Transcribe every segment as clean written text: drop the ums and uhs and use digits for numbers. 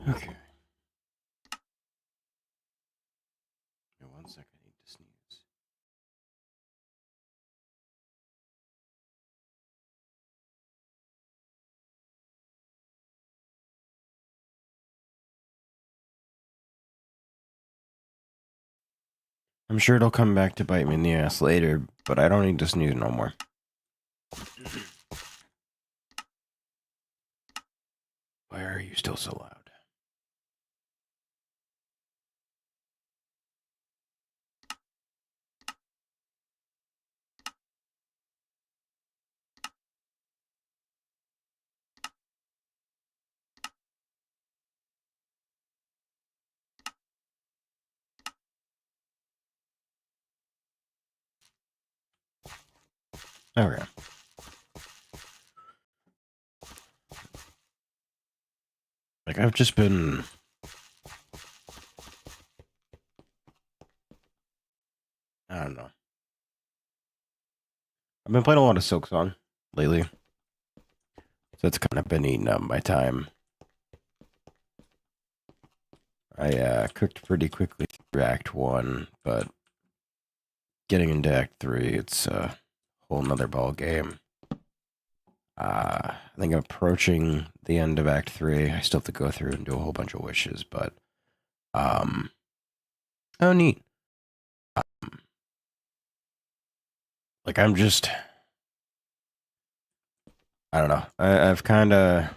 Okay. Wait 1 second, I need to sneeze. I'm sure it'll come back to bite me in the ass later, but I don't need to sneeze no more. Why are you still so loud? Okay. Like, I've just been... I don't know. I've been playing a lot of Silksong lately. So it's kind of been eating up my time. I cooked pretty quickly through Act 1, but getting into Act 3, it's a whole nother ball game. I think I'm approaching the end of Act 3. I still have to go through and do a whole bunch of wishes, but oh neat. Like I'm just I don't know. I've kind of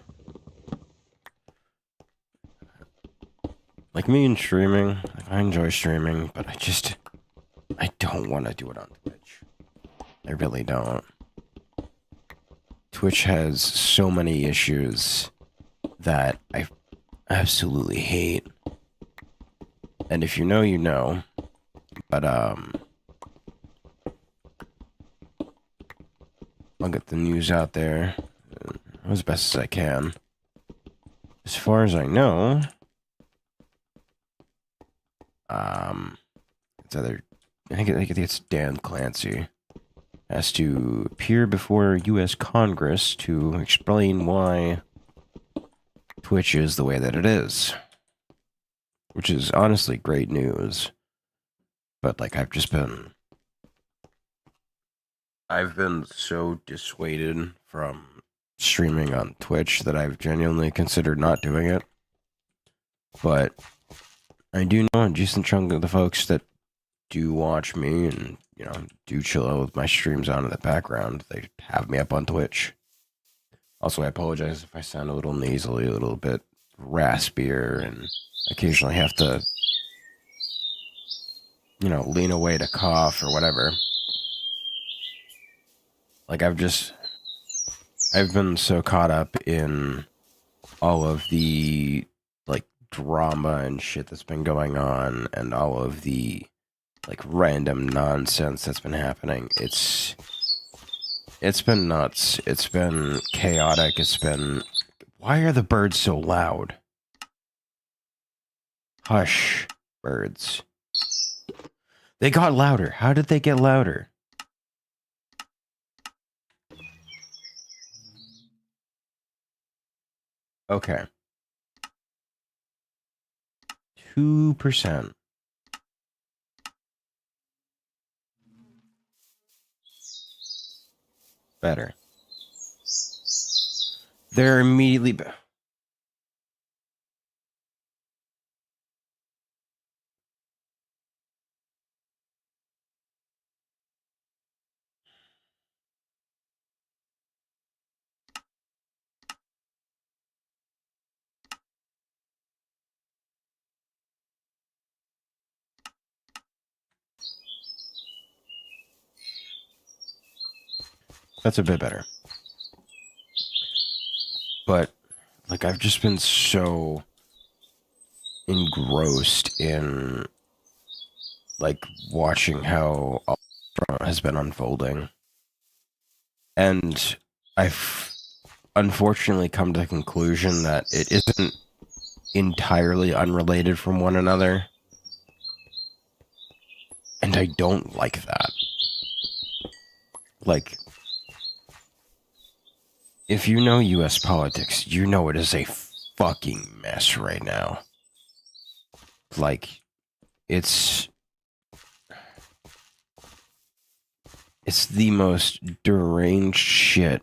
like me and streaming. Like, I enjoy streaming, but I don't want to do it on Twitch. I really don't. Twitch has so many issues that I absolutely hate. And if you know, you know. But I'll get the news out there as best as I can. As far as I know, it's either I think it's Dan Clancy has to appear before U.S. Congress to explain why Twitch is the way that it is, which is honestly great news. But like I've been so dissuaded from streaming on Twitch that I've genuinely considered not doing it. But I do know a decent chunk of the folks that do watch me and, you know, do chill out with my streams on in the background. They have me up on Twitch. Also, I apologize if I sound a little nasally, a little bit raspier, and occasionally have to, you know, lean away to cough or whatever. Like, I've been so caught up in all of the, like, drama and shit that's been going on and all of the, like, random nonsense that's been happening. It's been nuts. It's been chaotic. Why are the birds so loud? Hush, birds. They got louder. How did they get louder? Okay. 2%. Better. They're immediately... That's a bit better. But, like, I've just been so engrossed in, like, watching how all has been unfolding. And I've unfortunately come to the conclusion that it isn't entirely unrelated from one another. And I don't like that. Like, if you know U.S. politics, you know it is a fucking mess right now. Like, it's the most deranged shit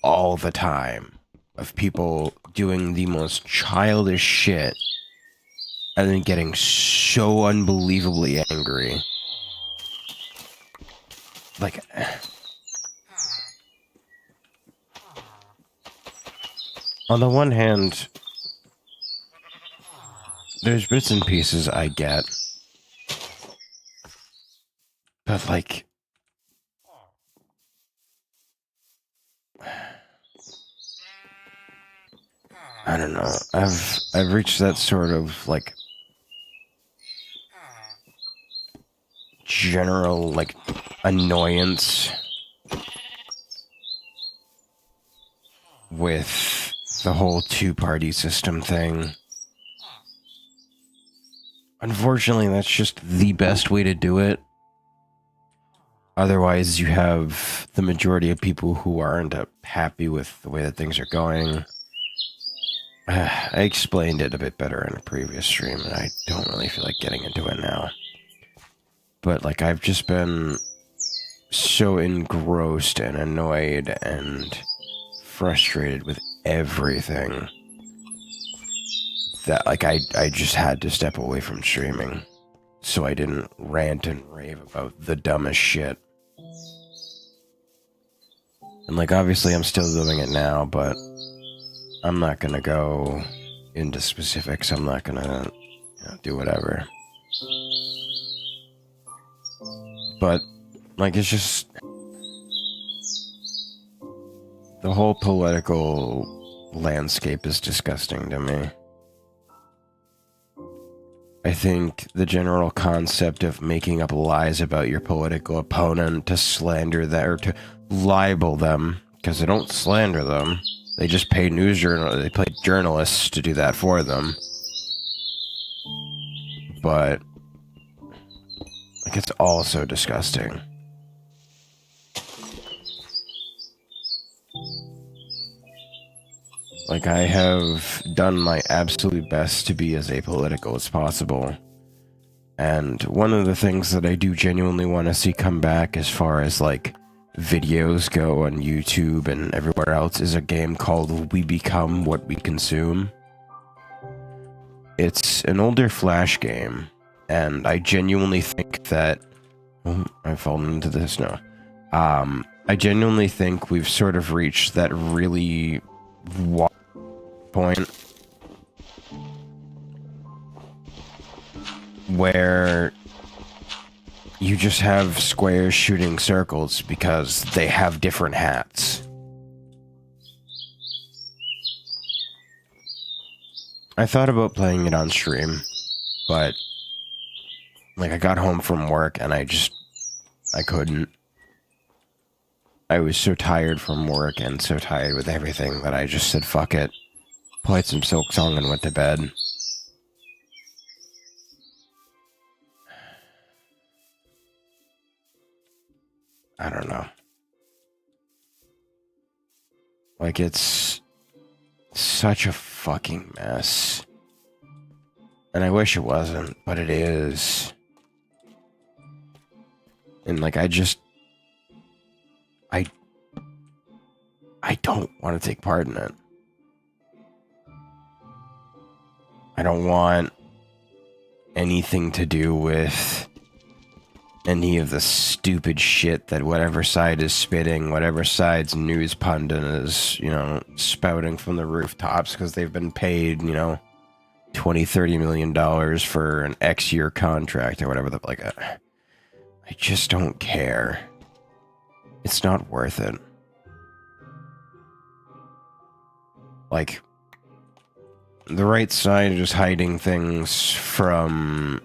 all the time of people doing the most childish shit and then getting so unbelievably angry. Like, on the one hand, there's bits and pieces I get, but like, I don't know. I've reached that sort of like general like annoyance with the whole two-party system thing. Unfortunately, that's just the best way to do it. Otherwise, you have the majority of people who aren't happy with the way that things are going. I explained it a bit better in a previous stream, and I don't really feel like getting into it now. But, like, I've just been so engrossed and annoyed and frustrated with everything that, like, I just had to step away from streaming so I didn't rant and rave about the dumbest shit. And, like, obviously I'm still doing it now, but I'm not gonna go into specifics. I'm not gonna, do whatever. But, like, it's just... the whole political landscape is disgusting to me. I think the general concept of making up lies about your political opponent to slander them, or to libel them, because they don't slander them. They just pay they pay journalists to do that for them. But, like, it's all so disgusting. Like, I have done my absolute best to be as apolitical as possible. And one of the things that I do genuinely want to see come back as far as, like, videos go on YouTube and everywhere else is a game called We Become What We Consume. It's an older Flash game, and I genuinely think that... oh, I've fallen into this now. I genuinely think we've sort of reached that really point where you just have squares shooting circles because they have different hats. I thought about playing it on stream, but like I got home from work and I couldn't. I was so tired from work and so tired with everything that I just said fuck it. Played some Silk Song and went to bed. I don't know. Like, it's such a fucking mess. And I wish it wasn't, but it is. And, like, I don't want to take part in it. I don't want anything to do with any of the stupid shit that whatever side is spitting, whatever side's news pundit is, spouting from the rooftops because they've been paid, $20, $30 million for an X-year contract or whatever. I just don't care. It's not worth it. Like, the right side is hiding things from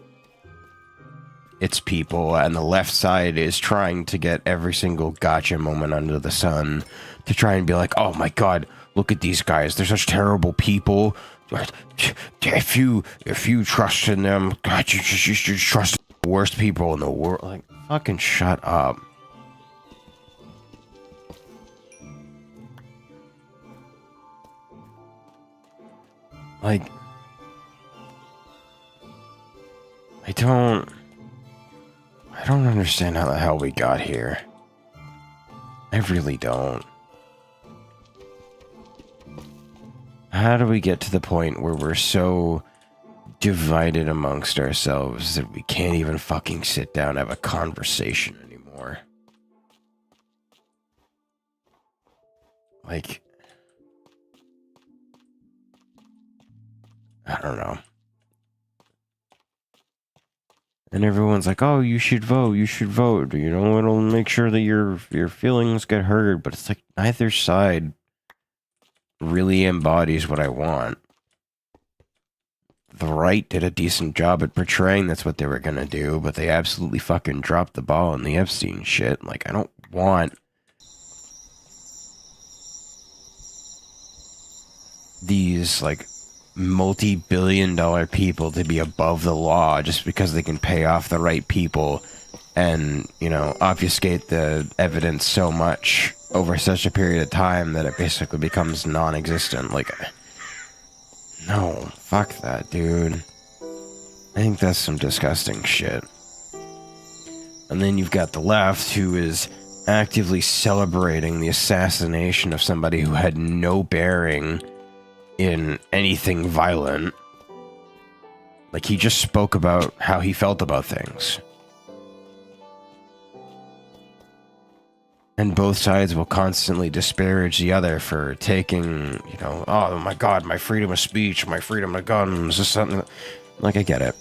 its people, and the left side is trying to get every single gotcha moment under the sun to try and be like, oh my god, look at these guys, they're such terrible people. If you trust in them, god, you should trust the worst people in the world. Like, fucking shut up. Like, I don't understand how the hell we got here. I really don't. How do we get to the point where we're so divided amongst ourselves that we can't even fucking sit down and have a conversation anymore? Like, I don't know. And everyone's like, oh, you should vote, you know, it'll make sure that your feelings get heard. But it's like, neither side really embodies what I want. The right did a decent job at portraying that's what they were gonna do, but they absolutely fucking dropped the ball on the Epstein shit. Like, I don't want these, like, multi-billion-dollar people to be above the law just because they can pay off the right people and, you know, obfuscate the evidence so much over such a period of time that it basically becomes non-existent. Like, no, fuck that, dude. I think that's some disgusting shit. And then you've got the left, who is actively celebrating the assassination of somebody who had no bearing in anything violent. Like, he just spoke about how he felt about things. And both sides will constantly disparage the other for taking, you know, oh my god, my freedom of speech, my freedom of guns, or something. Like, I get it.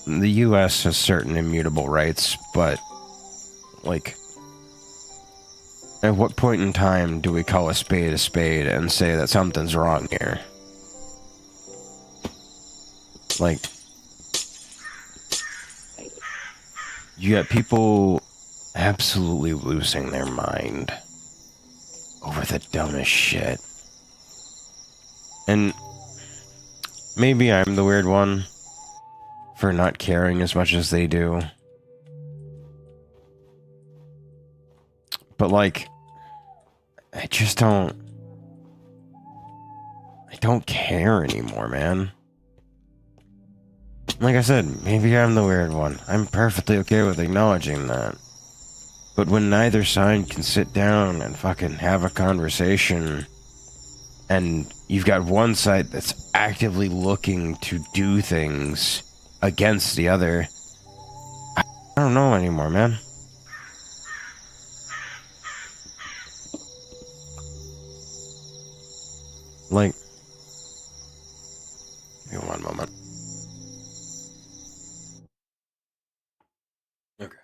The US has certain immutable rights, but, like, at what point in time do we call a spade and say that something's wrong here? Like, you got people absolutely losing their mind over the dumbest shit. And maybe I'm the weird one for not caring as much as they do. But, like, I don't care anymore, man. Like I said, maybe I'm the weird one. I'm perfectly okay with acknowledging that. But when neither side can sit down and fucking have a conversation, and you've got one side that's actively looking to do things against the other, I don't know anymore, man. Like, give me one moment. Okay.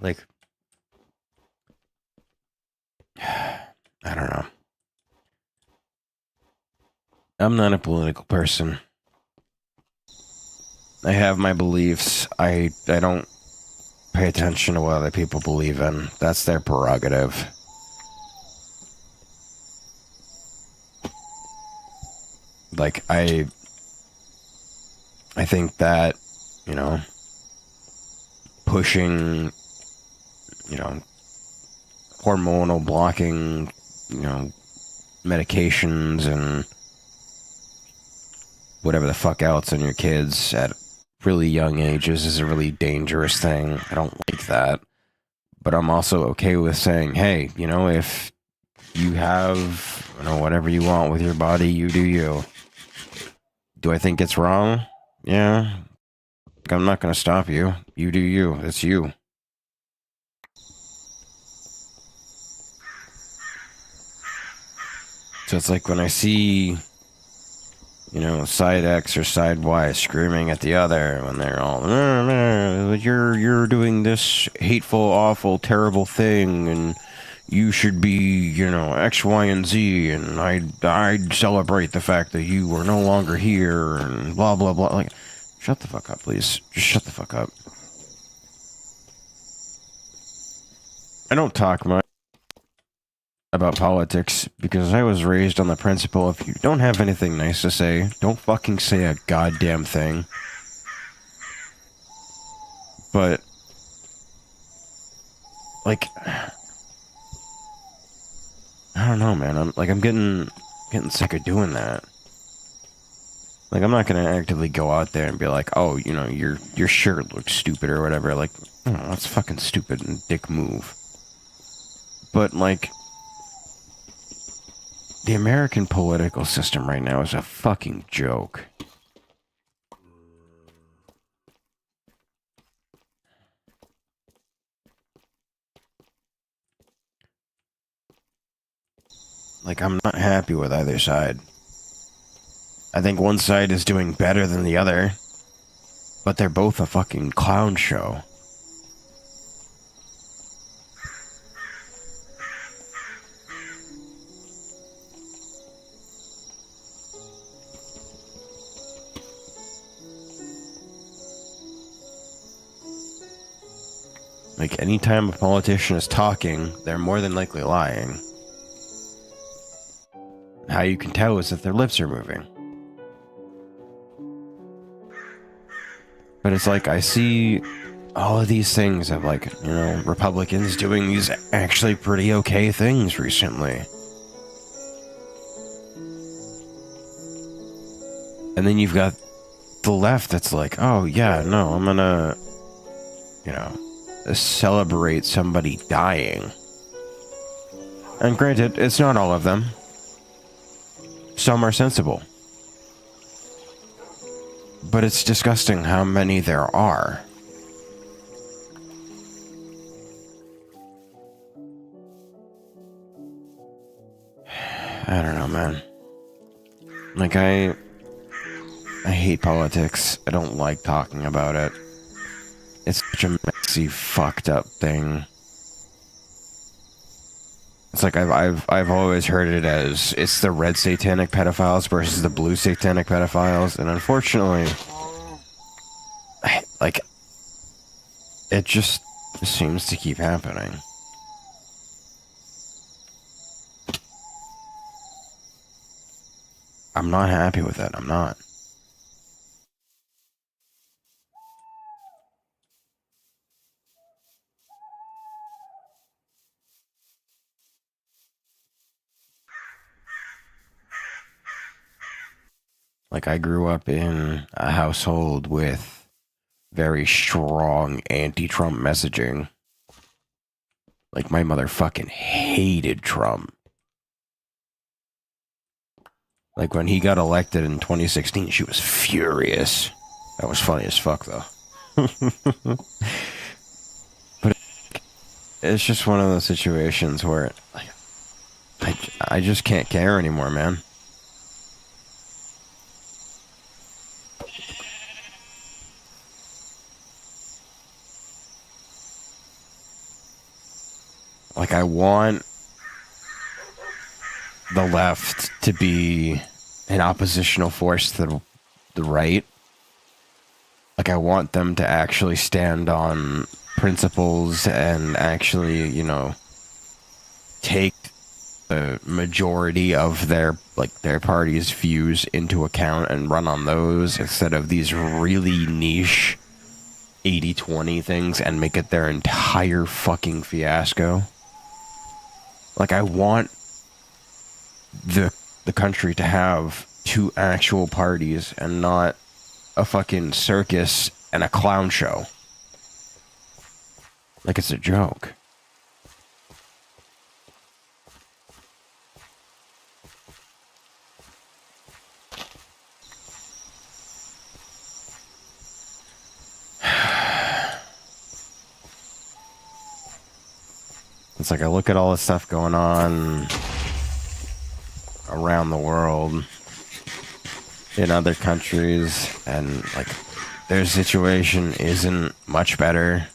Like, I don't know. I'm not a political person. I have my beliefs. I don't pay attention to what other people believe in. That's their prerogative. Like, I think that, you know, pushing, you know, hormonal blocking, you know, medications and whatever the fuck else on your kids at really young ages is a really dangerous thing. I don't like that. But I'm also okay with saying, hey, you know, if you have, you know, whatever you want with your body, you do you. Do I think it's wrong? Yeah. I'm not going to stop you. You do you. It's you. So it's like when I see, you know, side X or side Y screaming at the other when they're all, you're doing this hateful, awful, terrible thing, and you should be, you know, X, Y, and Z, and I'd celebrate the fact that you are no longer here, and blah, blah, blah. Like, shut the fuck up, please. Just shut the fuck up. I don't talk much about politics because I was raised on the principle if you don't have anything nice to say, don't fucking say a goddamn thing. But, like, I don't know, man. I'm getting getting sick of doing that. Like, I'm not gonna actively go out there and be like, oh, you know, your shirt looks stupid or whatever. Like, oh, that's fucking stupid and dick move. But, like, the American political system right now is a fucking joke. Like, I'm not happy with either side. I think one side is doing better than the other, but they're both a fucking clown show. Like, anytime a politician is talking, they're more than likely lying. How you can tell is that their lips are moving. But it's like, I see all of these things of, like, you know, Republicans doing these actually pretty okay things recently. And then you've got the left that's like, oh yeah, no, I'm gonna, you know, celebrate somebody dying. And granted, it's not all of them. Some are sensible. But it's disgusting how many there are. I don't know, man. Like, I hate politics. I don't like talking about it. It's such a messy, fucked up thing. It's like I've always heard it as it's the red satanic pedophiles versus the blue satanic pedophiles, and unfortunately, like, it just seems to keep happening. I'm not happy with it. I'm not. Like, I grew up in a household with very strong anti-Trump messaging. Like, my mother fucking hated Trump. Like, when he got elected in 2016, she was furious. That was funny as fuck, though. But it's just one of those situations where, like, I just can't care anymore, man. Like, I want the left to be an oppositional force to the right. Like, I want them to actually stand on principles and actually, you know, take the majority of their party's views into account and run on those instead of these really niche 80-20 things and make it their entire fucking fiasco. Like, I want the country to have two actual parties and not a fucking circus and a clown show. Like, it's a joke. It's like, I look at all the stuff going on around the world in other countries, and, like, their situation isn't much better.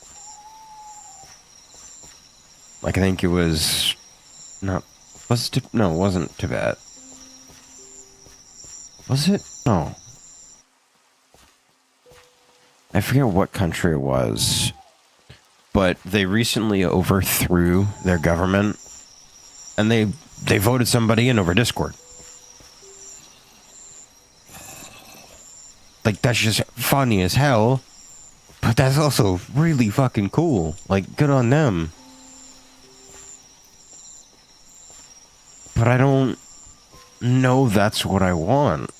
Like, I think it was not, was it, no, it wasn't Tibet. Was it? No. I forget what country it was, but they recently overthrew their government, and they voted somebody in over Discord. Like, that's just funny as hell, but that's also really fucking cool. Like, good on them. But I don't know that's what I want.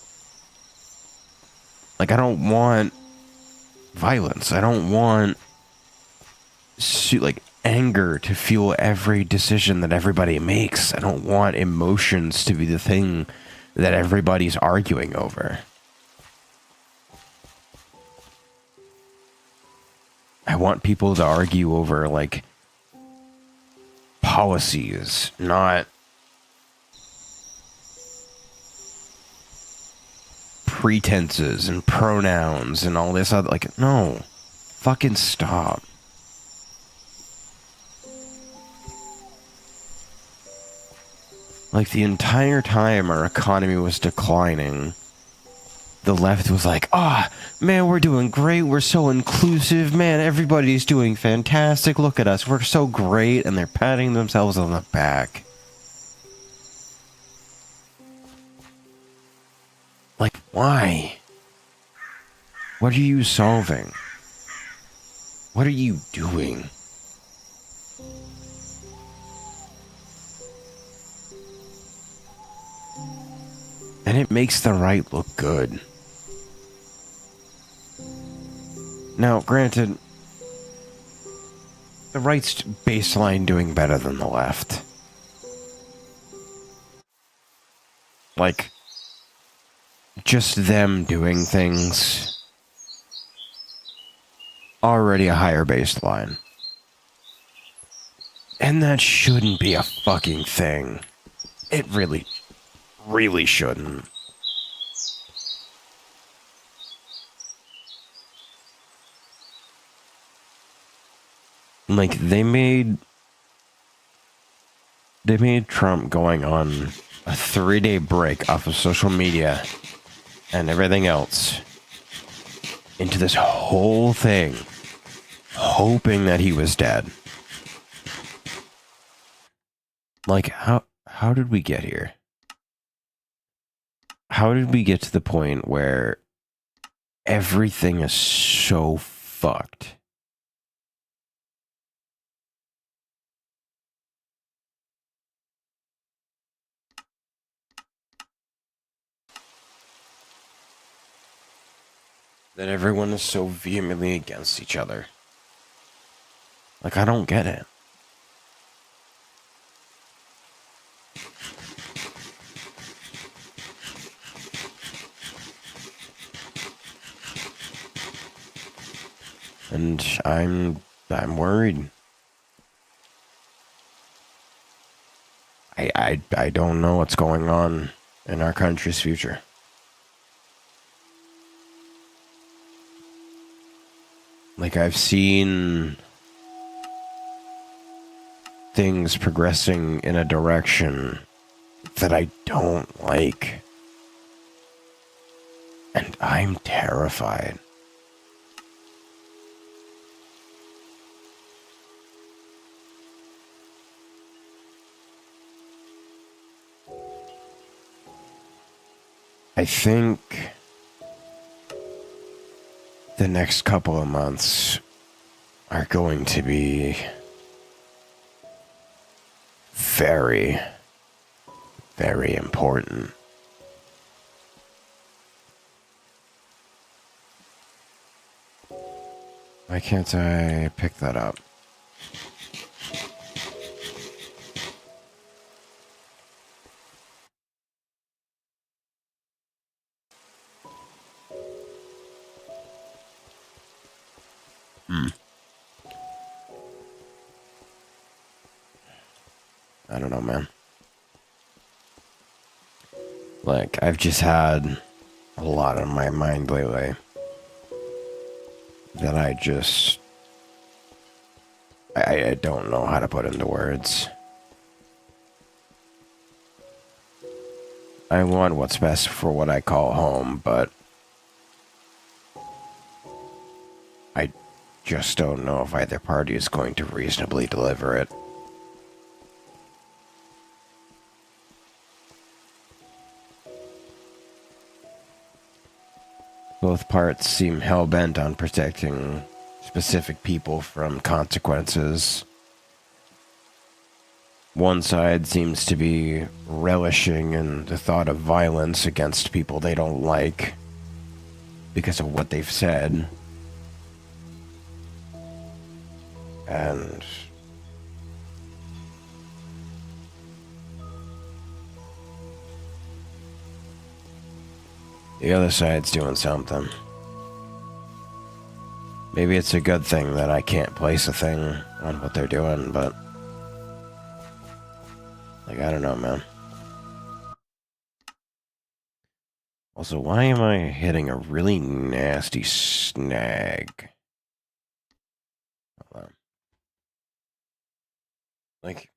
Like, I don't want violence. I don't want like anger to fuel every decision that everybody makes. I don't want emotions to be the thing that everybody's arguing over. I want people to argue over, like, policies, not pretenses and pronouns and all this other, like, no. Fucking stop. Like, the entire time our economy was declining, the left was like, man, we're doing great, we're so inclusive, man, everybody's doing fantastic, look at us, we're so great, and they're patting themselves on the back. Like, why? What are you solving? What are you doing? And it makes the right look good. Now, granted, the right's baseline doing better than the left. Like, just them doing things, already a higher baseline. And that shouldn't be a fucking thing. It really shouldn't. Like, they made Trump going on a 3-day break off of social media and everything else into this whole thing, hoping that he was dead. Like, how did we get here? How did we get to the point where everything is so fucked? That everyone is so vehemently against each other. Like, I don't get it. And I'm worried. I don't know what's going on in our country's future. Like, I've seen things progressing in a direction that I don't like. And I'm terrified. I think the next couple of months are going to be very, very important. Why can't I pick that up? I don't know, man. Like, I've just had a lot on my mind lately that I don't know how to put into words. I want what's best for what I call home, but I just don't know if either party is going to reasonably deliver it. Both parts seem hell-bent on protecting specific people from consequences, one side seems to be relishing in the thought of violence against people they don't like because of what they've said. And the other side's doing something. Maybe it's a good thing that I can't place a thing on what they're doing, but like, I don't know, man. Also, why am I hitting a really nasty snag? Hold on. Like,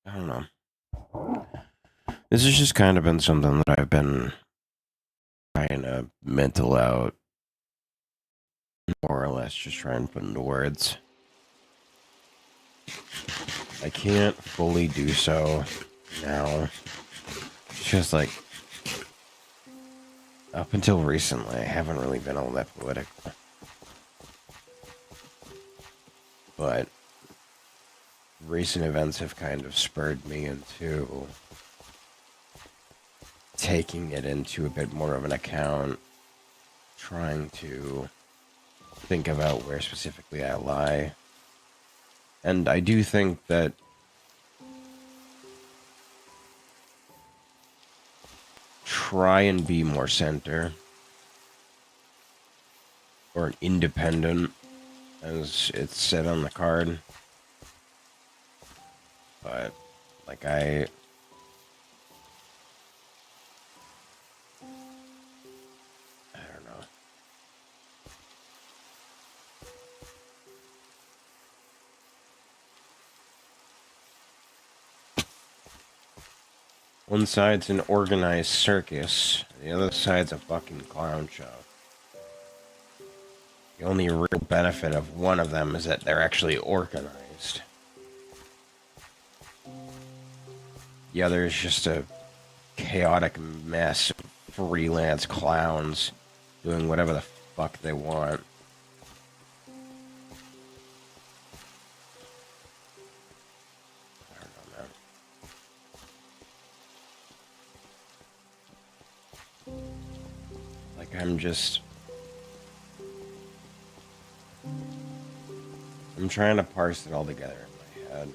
I don't know. This has just kind of been something that I've been trying to mental out, more or less, just trying to put into words. I can't fully do so now. It's just like, up until recently, I haven't really been all that political. But recent events have kind of spurred me into taking it into a bit more of an account, trying to think about where specifically I lie. And I do think that try and be more center, or independent, as it's said on the card. But, like, I don't know. One side's an organized circus, and the other side's a fucking clown show. The only real benefit of one of them is that they're actually organized. The other is just a chaotic mess of freelance clowns doing whatever the fuck they want. I don't know, man. Like, I'm trying to parse it all together in my head.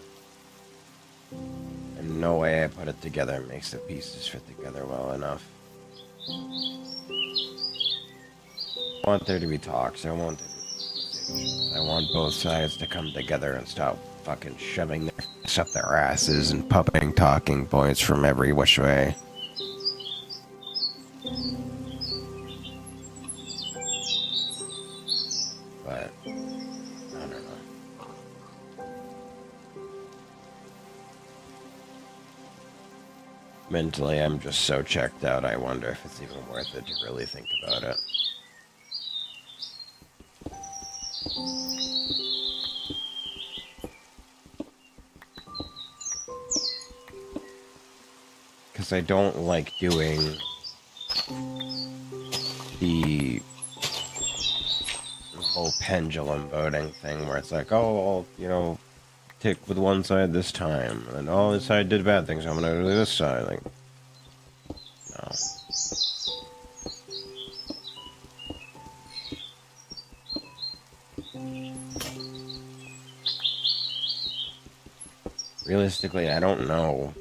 And no way I put it together makes the pieces fit together well enough. I want there to be talks. I want there to be conversations. I want both sides to come together and stop fucking shoving their fists up their asses and pumping talking points from every which way. But I don't know. Mentally, I'm just so checked out, I wonder if it's even worth it to really think about it. Because I don't like doing the whole pendulum voting thing where it's like, oh, I'll, tick with one side this time, and oh, this side did bad things, I'm gonna do this side. Like, no. Realistically, I don't know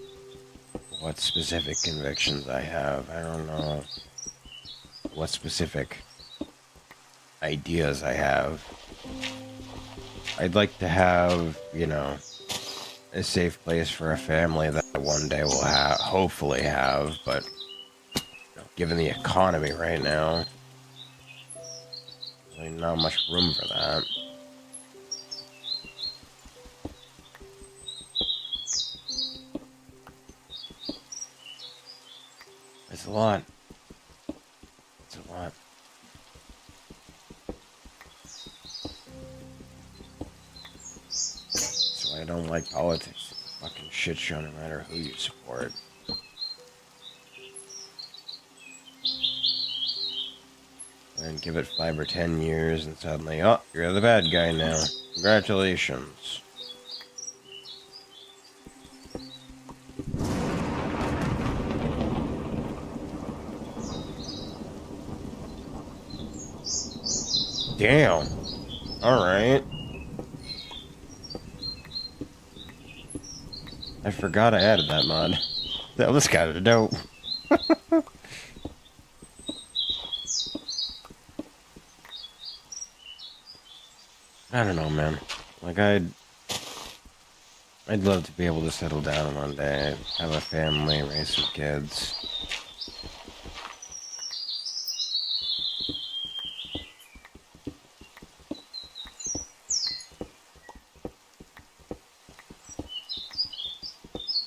what specific convictions I have. I don't know what specific ideas I have. I'd like to have, a safe place for a family that I one day will hopefully have, but given the economy right now, there's not much room for that. It's a lot. It's a lot. I don't like politics. It's a fucking shit show no matter who you support. And give it 5 or 10 years and suddenly, oh, you're the bad guy now. Congratulations. Damn. Alright. I forgot I added that mod. That was kind of dope. I don't know, man. Like, I'd love to be able to settle down one day, have a family, raise some kids.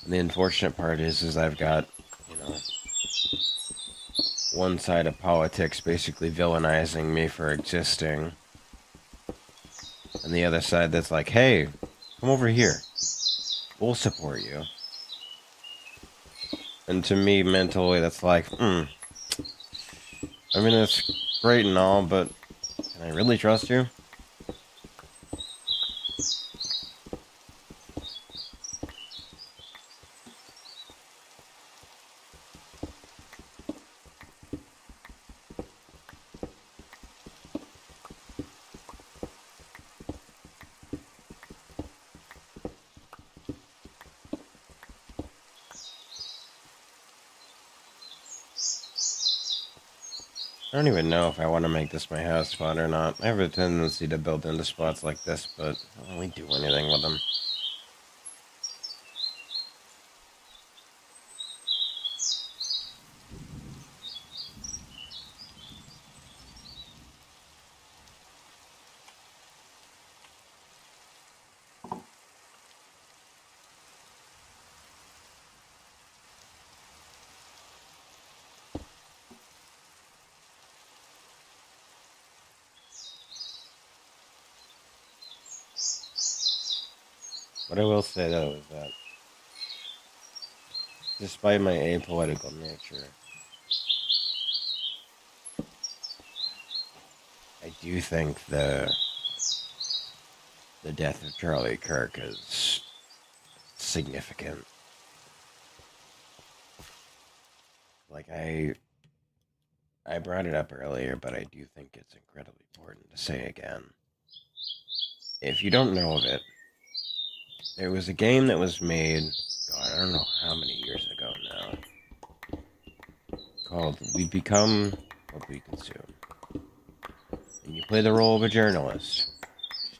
And the unfortunate part is I've got, you know, one side of politics basically villainizing me for existing, and the other side that's like, hey, come over here. We'll support you. And to me, mentally, that's like, I mean, it's great and all, but can I really trust you? I don't even know if I want to make this my house spot or not. I have a tendency to build into spots like this, but I don't really do anything with them. What I will say, though, is that despite my apolitical nature, I do think the death of Charlie Kirk is significant. Like, I brought it up earlier, but I do think it's incredibly important to say again. If you don't know of it, there was a game that was made, God, I don't know how many years ago now, called We Become What We Consume. And you play the role of a journalist,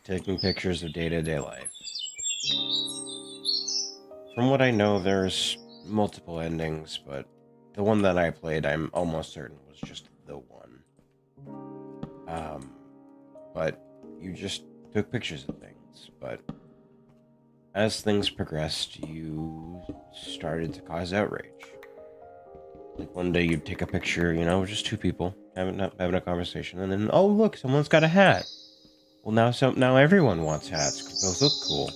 taking pictures of day-to-day life. From what I know, there's multiple endings, but the one that I played, I'm almost certain was just the one. But you just took pictures of things, but as things progressed, you started to cause outrage. Like one day you'd take a picture, you know, just two people having a conversation, and then, oh look, someone's got a hat. Well, now everyone wants hats because those look cool.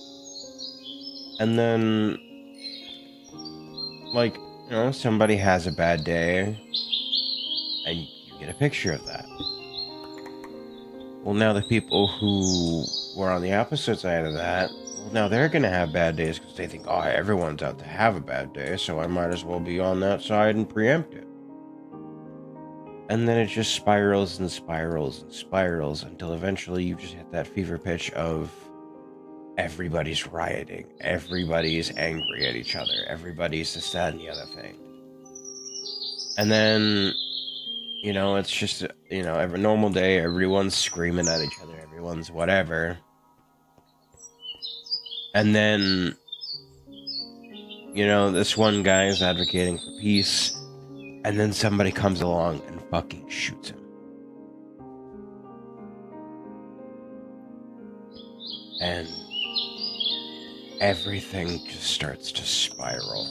And then, like, you know, somebody has a bad day, and you get a picture of that. Well, now the people who were on the opposite side of that, well, now they're going to have bad days because they think, oh, everyone's out to have a bad day, so I might as well be on that side and preempt it. And then it just spirals and spirals and spirals until eventually you just hit that fever pitch of everybody's rioting, everybody's angry at each other, everybody's this, that, and the other thing. And then, you know, it's just, you know, every normal day, everyone's screaming at each other, everyone's whatever. And then, you know, this one guy is advocating for peace, and then somebody comes along and fucking shoots him. And everything just starts to spiral.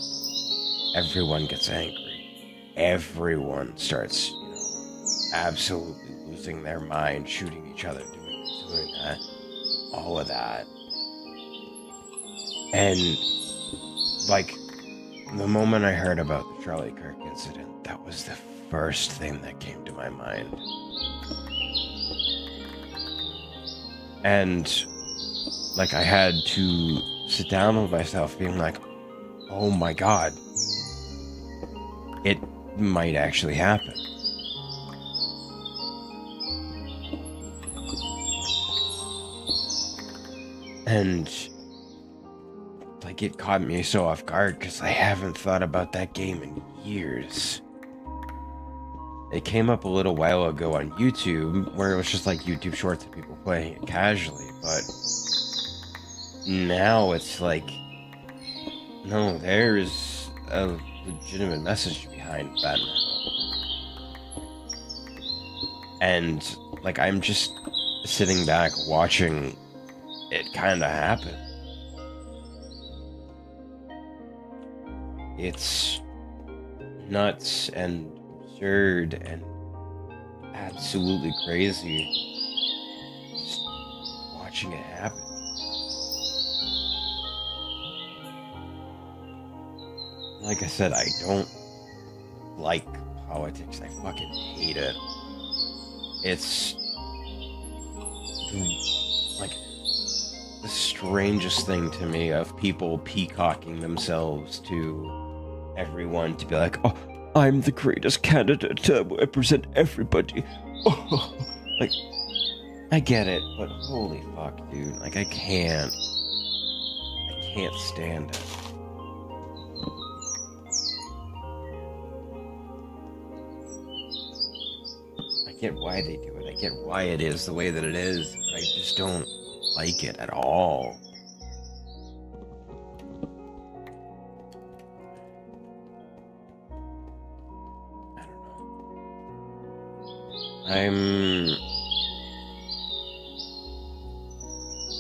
Everyone gets angry. Everyone starts, you know, absolutely losing their mind, shooting each other, doing that, all of that. And, like, the moment I heard about the Charlie Kirk incident, that was the first thing that came to my mind. And, like, I had to sit down with myself being like, oh my god, it might actually happen. And like it caught me so off guard because I haven't thought about that game in years. It came up a little while ago on YouTube where it was just like YouTube shorts of people playing it casually, but now it's like, no, there's a legitimate message behind that now. And like I'm just sitting back watching it kind of happen. It's nuts and absurd and absolutely crazy just watching it happen. Like I said, I don't like politics. I fucking hate it. It's like the strangest thing to me of people peacocking themselves to everyone to be like, oh, I'm the greatest candidate to represent everybody. Oh, like, I get it, but holy fuck, dude. Like, I can't stand it. I get why they do it. I get why it is the way that it is, but I just don't like it at all. I don't know.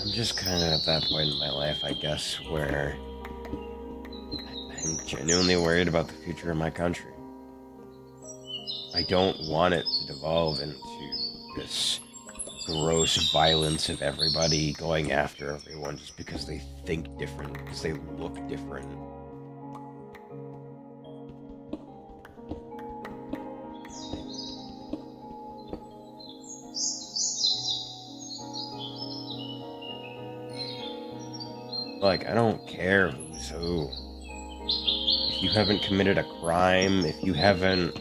I'm just kind of at that point in my life, I guess, where I'm genuinely worried about the future of my country. I don't want it to devolve into this gross violence of everybody going after everyone just because they think different, because they look different. Like, I don't care who's who. If you haven't committed a crime, if you haven't,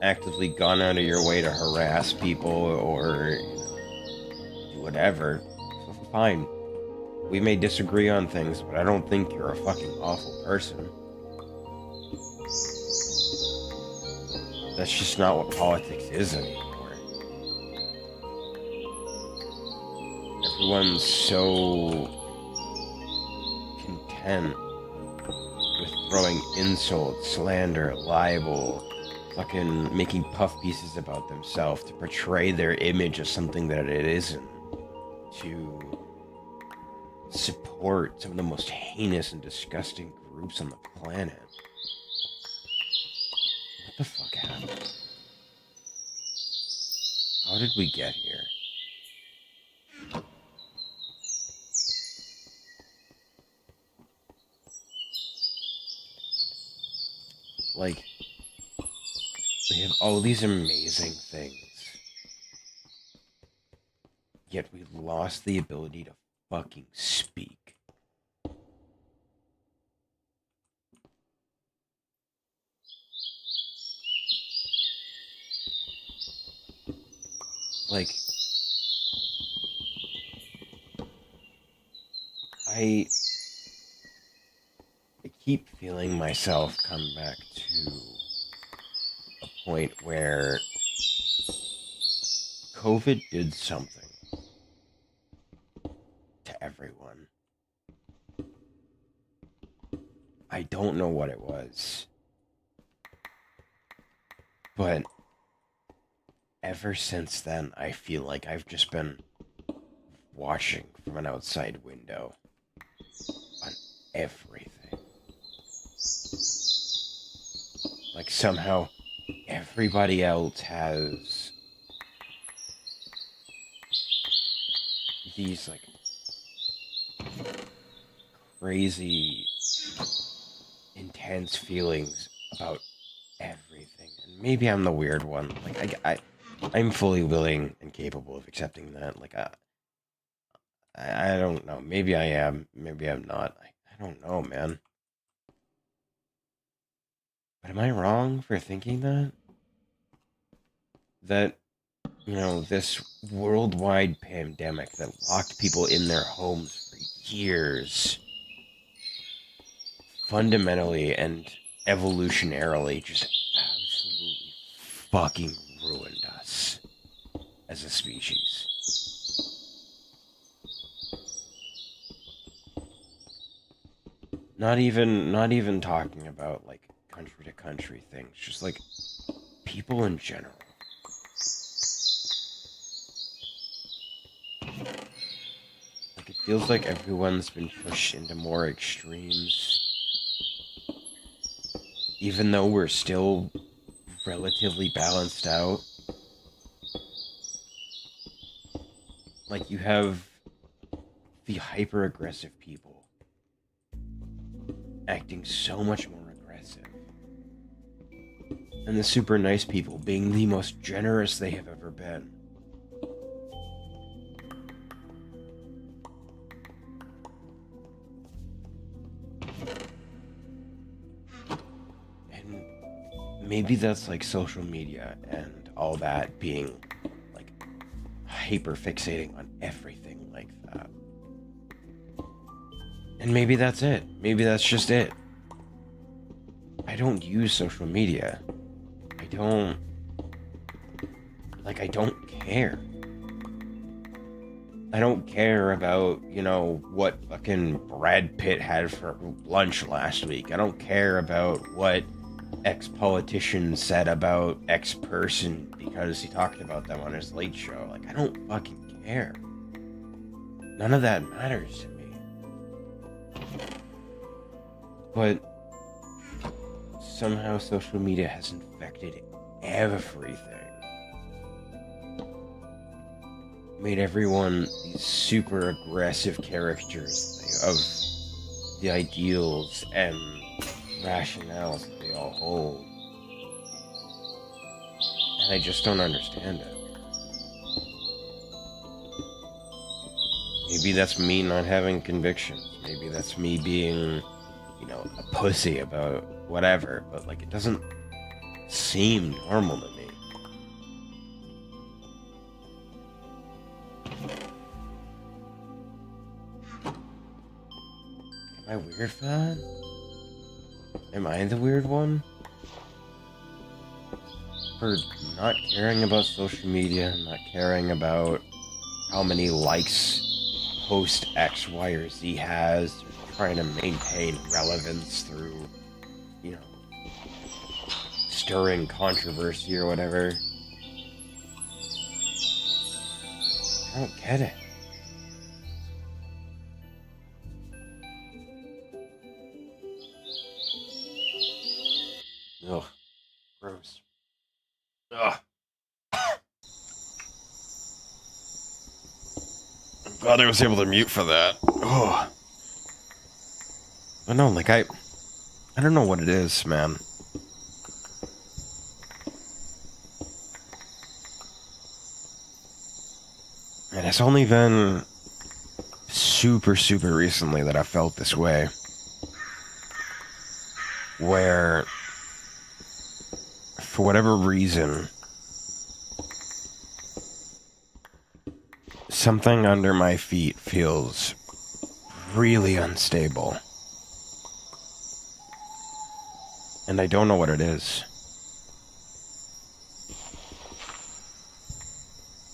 actively gone out of your way to harass people or do whatever, fine. We may disagree on things, but I don't think you're a fucking awful person. That's just not what politics is anymore. Everyone's so content with throwing insults, slander, libel, fucking making puff pieces about themselves to portray their image as something that it isn't, to support some of the most heinous and disgusting groups on the planet. What the fuck happened? How did we get here? Like, we have all these amazing things, yet we lost the ability to fucking speak. Like, I keep feeling myself come back to a point where COVID did something to everyone. I don't know what it was, but ever since then, I feel like I've just been watching from an outside window on everything. Like somehow everybody else has these like crazy intense feelings about everything. And maybe I'm the weird one. Like I'm fully willing and capable of accepting that. Like I don't know. Maybe I am. Maybe I'm not. I don't know, man. But am I wrong for thinking that? That this worldwide pandemic that locked people in their homes for years fundamentally and evolutionarily just absolutely fucking ruined us as a species. Not even talking about like country to country things, just like people in general. Like it feels like everyone's been pushed into more extremes, even though we're still relatively balanced out. Like you have the hyper aggressive people acting so much more aggressive, and the super nice people being the most generous they have ever been. And maybe that's like social media and all that being like hyper fixating on everything like that. And maybe that's it. Maybe that's just it. I don't use social media. I don't I don't care. I don't care about, what fucking Brad Pitt had for lunch last week. I don't care about what X politician said about X person because he talked about them on his late show. Like, I don't fucking care. None of that matters to me. But somehow social media has infected everything. Made everyone these super aggressive caricatures of the ideals and rationales that they all hold. And I just don't understand it. Maybe that's me not having convictions. Maybe that's me being, a pussy about whatever. But, like, it doesn't seem normal to me. Am I weird for that? Am I the weird one? For not caring about social media, not caring about how many likes post X, Y, or Z has, or trying to maintain relevance through, you know, stirring controversy or whatever. I don't get it. Ugh, gross. Ugh. I'm glad I was able to mute for that. Oh. But no, like I don't know what it is, man. And it's only been super, super recently that I felt this way. Where, for whatever reason, something under my feet feels really unstable. And I don't know what it is.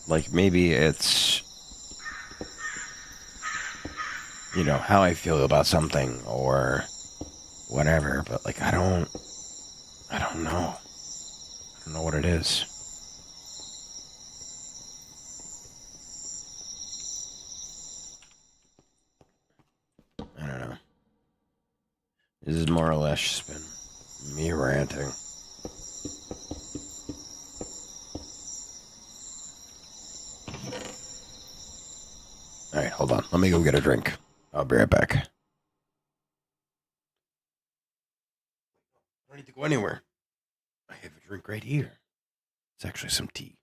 Like, maybe it's, how I feel about something or whatever, but, like, I don't know. I don't know what it is. I don't know. This is more or less just been me ranting. Alright, hold on. Let me go get a drink. I'll be right back. I don't need to go anywhere. I have a drink right here. It's actually some tea.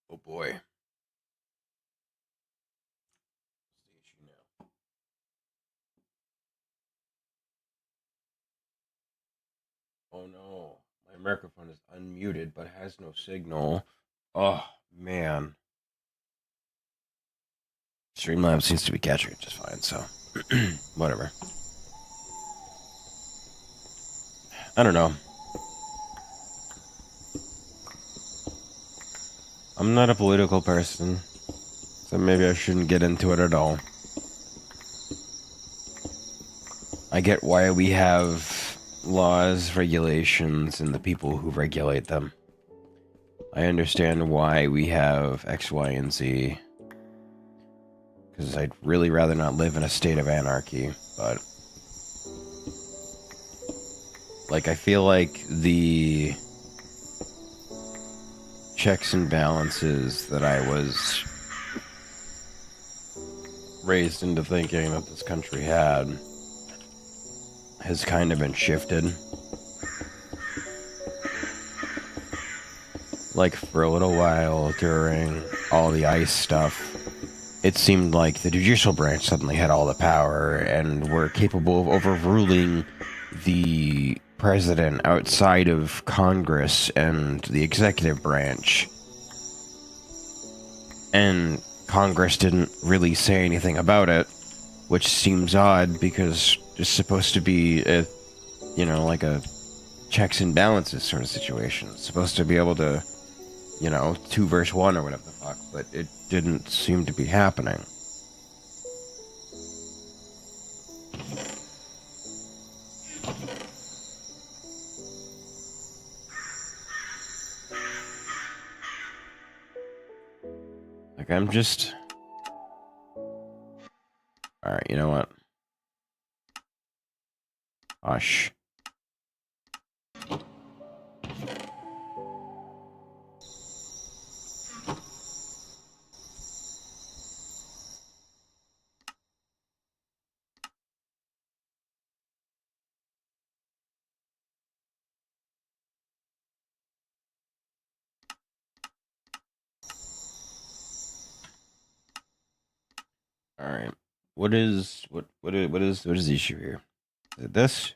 Oh boy. Oh no, my microphone is unmuted but has no signal. Oh man, Streamlabs seems to be catching it just fine. So whatever. I don't know. I'm not a political person, so maybe I shouldn't get into it at all. I get why we have laws, regulations, and the people who regulate them. I understand why we have X, Y, and Z. Because I'd really rather not live in a state of anarchy, but... Like, I feel like the checks and balances that I was raised into thinking that this country had has kind of been shifted. Like, for a little while during all the ICE stuff, it seemed like the judicial branch suddenly had all the power and were capable of overruling the president outside of Congress and the executive branch. And Congress didn't really say anything about it, which seems odd because it's supposed to be a, like a checks and balances sort of situation. It's supposed to be able to, 2 versus 1 or whatever the fuck, but it didn't seem to be happening. Like, I'm just... Alright, you know what? Hush. Alright. What is the issue here? Is it this?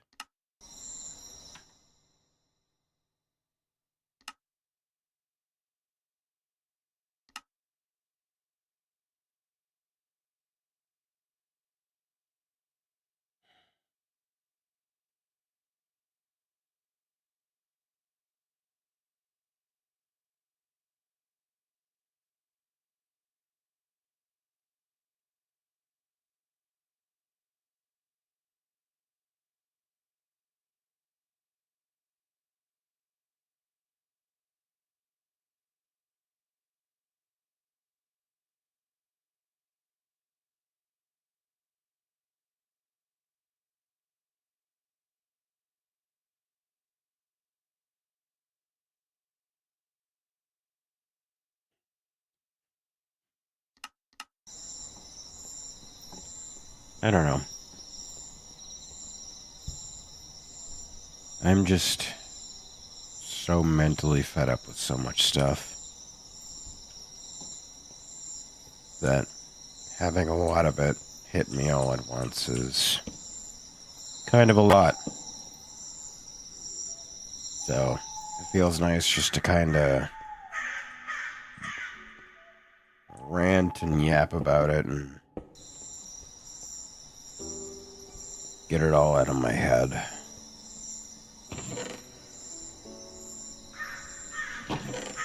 I don't know. I'm just so mentally fed up with so much stuff that having a lot of it hit me all at once is kind of a lot. So, it feels nice just to kind of rant and yap about it and get it all out of my head.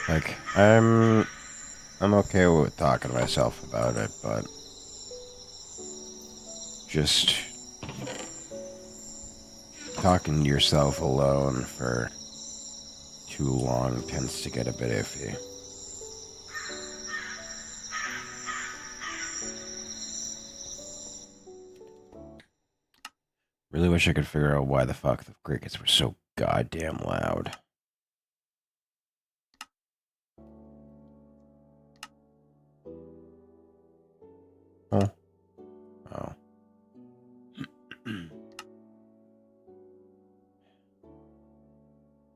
Like, I'm okay with talking to myself about it, but just talking to yourself alone for too long tends to get a bit iffy. Really wish I could figure out why the fuck the crickets were so goddamn loud. Oh. Oh.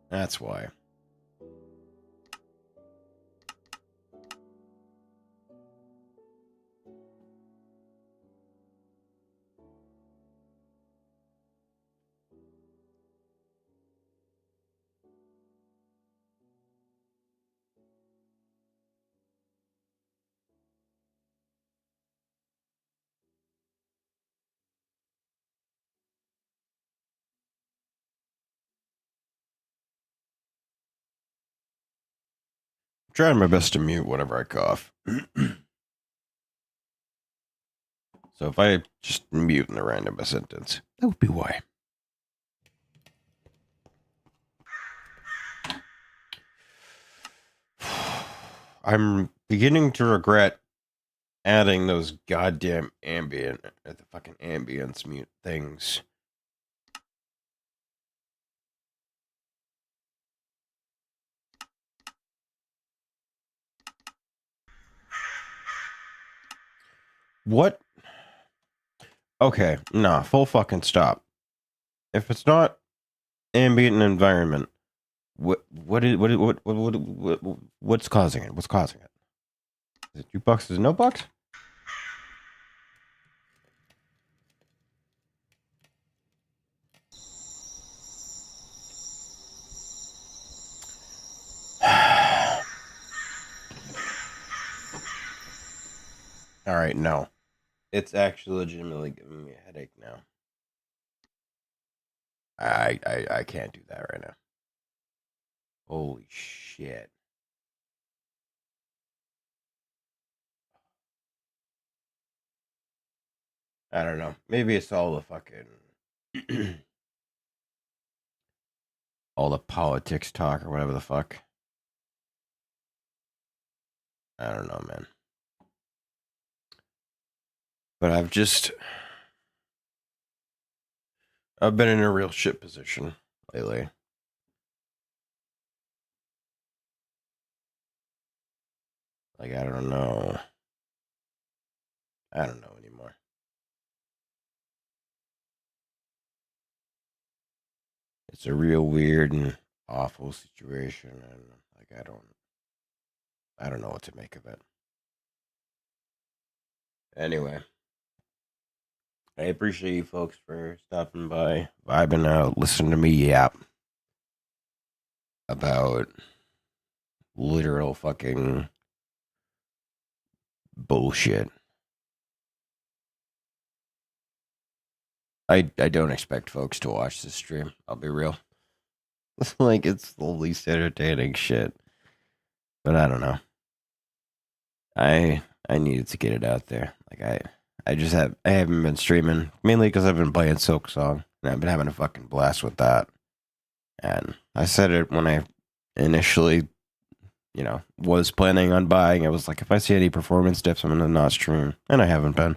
That's why. trying my best to mute whenever I cough. So if I just mute in a random sentence, that would be why. I'm beginning to regret adding those goddamn the fucking ambience mute things. What? Okay, nah, full fucking stop. If it's not ambient environment, what's causing it? What's causing it? Is it jukebox? Is it no box? All right, no. It's actually legitimately giving me a headache now. I can't do that right now. Holy shit. I don't know. Maybe it's all the fucking all the politics talk or whatever the fuck. I don't know, man. But I've been in a real shit position lately. Like I don't know anymore. It's a real weird and awful situation, and like I don't know what to make of it. Anyway, I appreciate you folks for stopping by, vibing out, listening to me yap about literal fucking bullshit. I don't expect folks to watch this stream. I'll be real. Like it's the least entertaining shit. But I don't know. I needed to get it out there. Like I haven't been streaming mainly because I've been playing Silk Song and I've been having a fucking blast with that. And I said it when I initially, was planning on buying. I was like, if I see any performance dips, I'm gonna not stream, and I haven't been.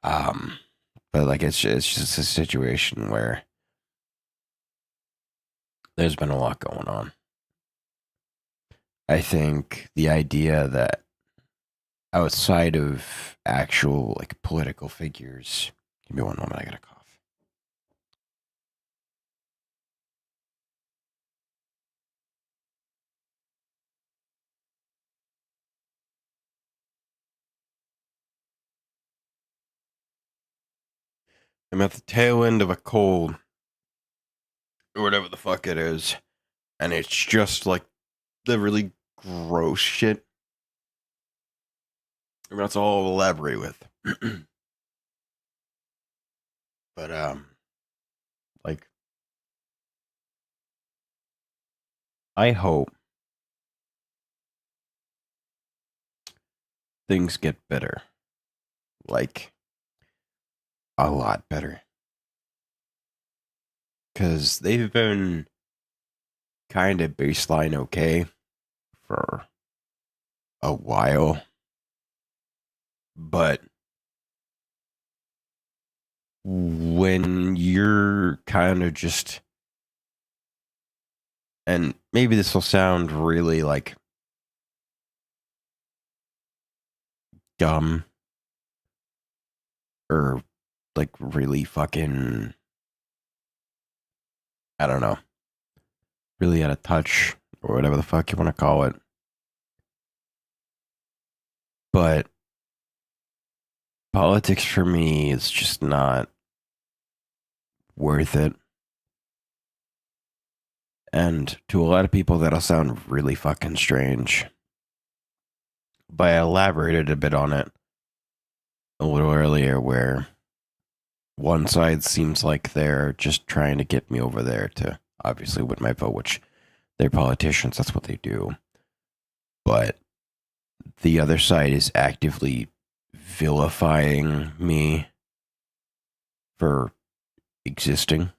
But like it's just a situation where there's been a lot going on. I think the idea that outside of actual like political figures, give me one moment, I gotta cough. I'm at the tail end of a cold, or whatever the fuck it is, and it's just like the really gross shit. I mean, that's all I'll elaborate with. But like, I hope things get better, like a lot better, because they've been kind of baseline okay for a while, but when you're kind of just, and maybe this will sound really like dumb or like really fucking, I don't know, really out of touch or whatever the fuck you want to call it. But politics for me is just not worth it. And to a lot of people, that'll sound really fucking strange. But I elaborated a bit on it a little earlier, where one side seems like they're just trying to get me over there to obviously win my vote, which they're politicians, that's what they do. but the other side is actively vilifying me for existing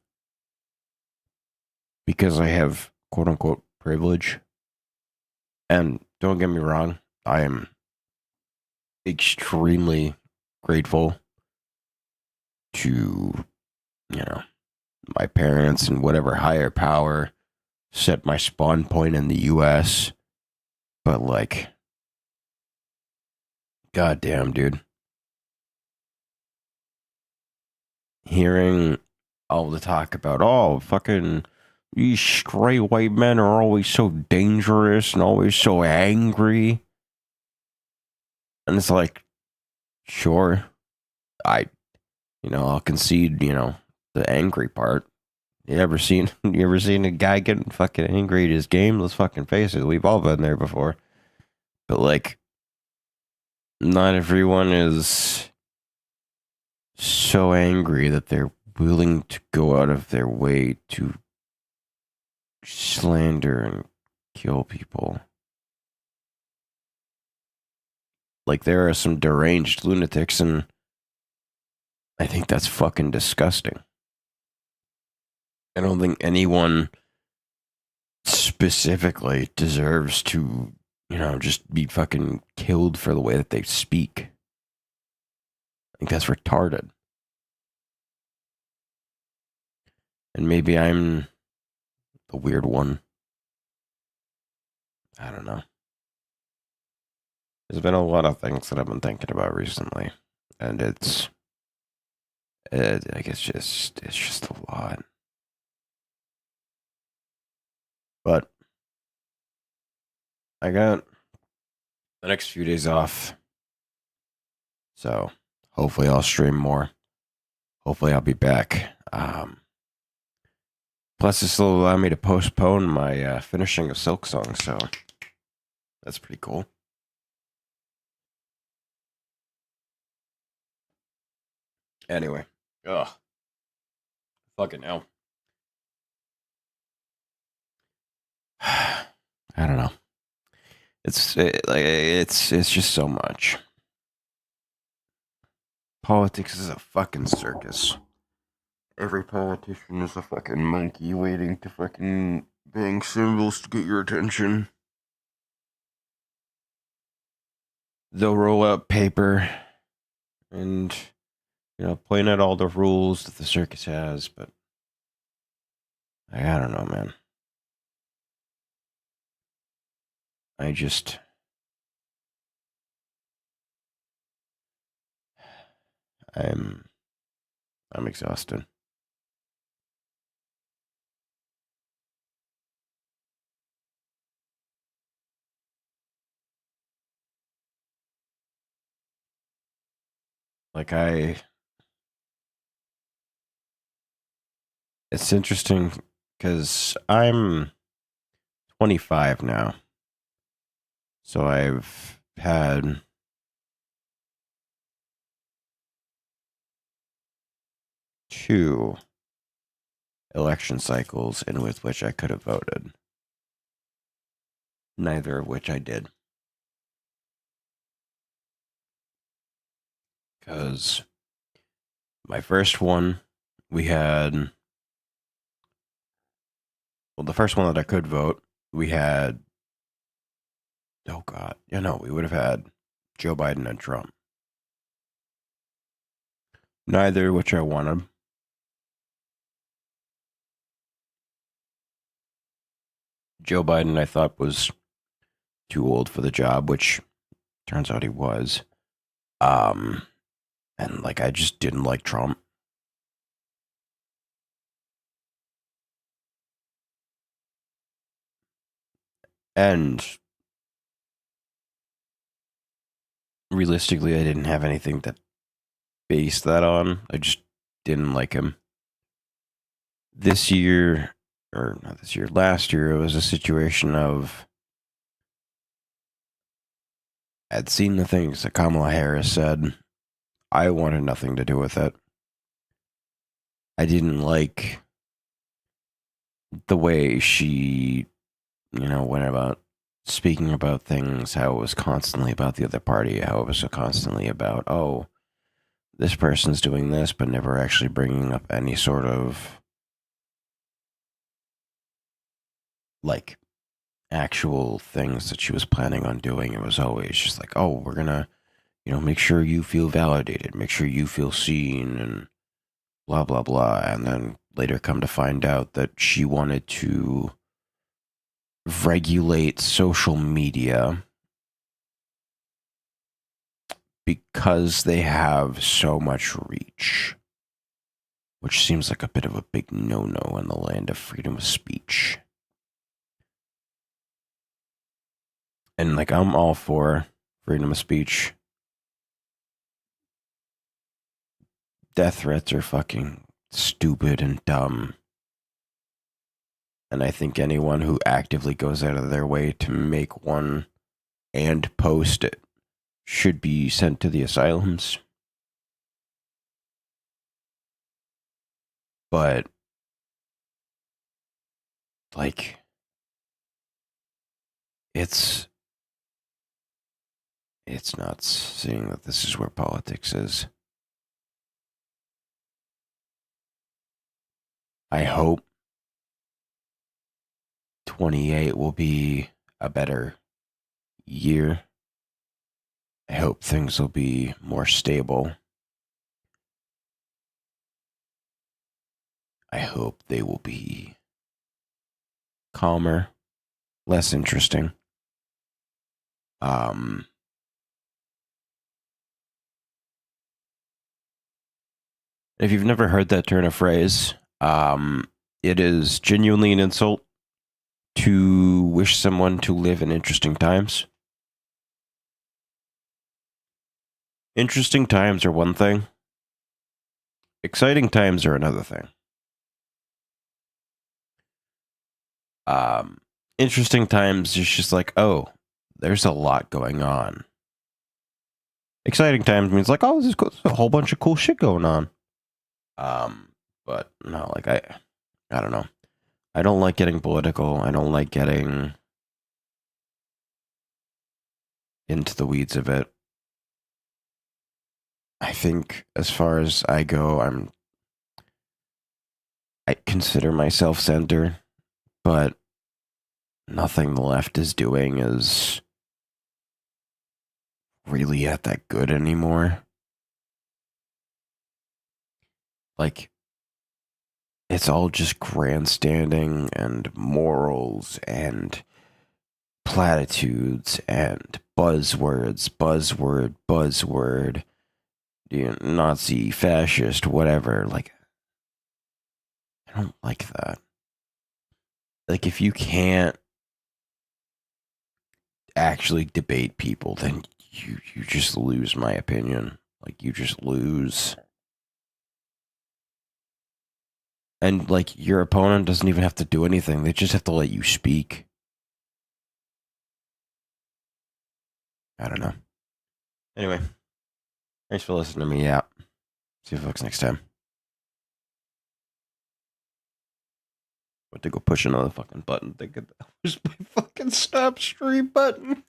because I have quote unquote privilege. And don't get me wrong, I am extremely grateful to, my parents and whatever higher power set my spawn point in the US. But like, goddamn, dude. Hearing all the talk about, oh, fucking these straight white men are always so dangerous and always so angry. And it's like, sure, I'll concede, the angry part. You ever seen a guy getting fucking angry at his game? Let's fucking face it, we've all been there before. But like, not everyone is so angry that they're willing to go out of their way to slander and kill people. Like, there are some deranged lunatics, and I think that's fucking disgusting. I don't think anyone specifically deserves to, just be fucking killed for the way that they speak. I think that's retarded. And maybe I'm the weird one. I don't know. There's been a lot of things that I've been thinking about recently, and it's just a lot. But I got the next few days off, so hopefully I'll stream more. Hopefully I'll be back. Plus, this will allow me to postpone my finishing of Silksong, so that's pretty cool. Anyway, fucking hell. I don't know. It's just so much. Politics is a fucking circus. Every politician is a fucking monkey waiting to fucking bang cymbals to get your attention. They'll roll out paper and, point out all the rules that the circus has, but I don't know, man. I'm exhausted. Like it's interesting because I'm 25 now. So I've had two election cycles in with which I could have voted. Neither of which I did. Because my first one, we had... Well, the first one that I could vote, we had... Oh, God. We would have had Joe Biden and Trump. Neither of which I wanted. Joe Biden, I thought, was too old for the job, which turns out he was. And, I just didn't like Trump. And realistically, I didn't have anything that based that on. I just didn't like him. Last year, it was a situation of I'd seen the things that Kamala Harris said. I wanted nothing to do with it. I didn't like the way she, went about speaking about things, how it was constantly about the other party, how it was constantly about, oh, this person's doing this, but never actually bringing up any sort of like actual things that she was planning on doing. It was always just like, oh, we're gonna, make sure you feel validated, make sure you feel seen, and blah, blah, blah. And then later come to find out that she wanted to regulate social media because they have so much reach, which seems like a bit of a big no-no in the land of freedom of speech. And like, I'm all for freedom of speech. Death threats are fucking stupid and dumb. And I think anyone who actively goes out of their way to make one and post it should be sent to the asylums. But, like, it's nuts seeing that this is where politics is. I hope 28 will be a better year. I hope things will be more stable. I hope they will be calmer, less interesting. If you've never heard that turn of phrase, it is genuinely an insult to wish someone to live in interesting times. Interesting times are one thing. Exciting times are another thing. Interesting times is just like, oh, there's a lot going on. Exciting times means like, oh, there's a whole bunch of cool shit going on. But no, like I don't know. I don't like getting political. I don't like getting into the weeds of it. I think as far as I go, I consider myself center, but nothing the left is doing is really at that good anymore. Like, it's all just grandstanding and morals and platitudes and buzzwords, buzzword, Nazi, fascist, whatever. Like, I don't like that. Like, if you can't actually debate people, then you just lose, my opinion. Like, you just lose. And, like, your opponent doesn't even have to do anything. They just have to let you speak. I don't know. Anyway, thanks for listening to me out. See you folks next time. Went to go push another fucking button. Thinking that was my fucking stop stream button.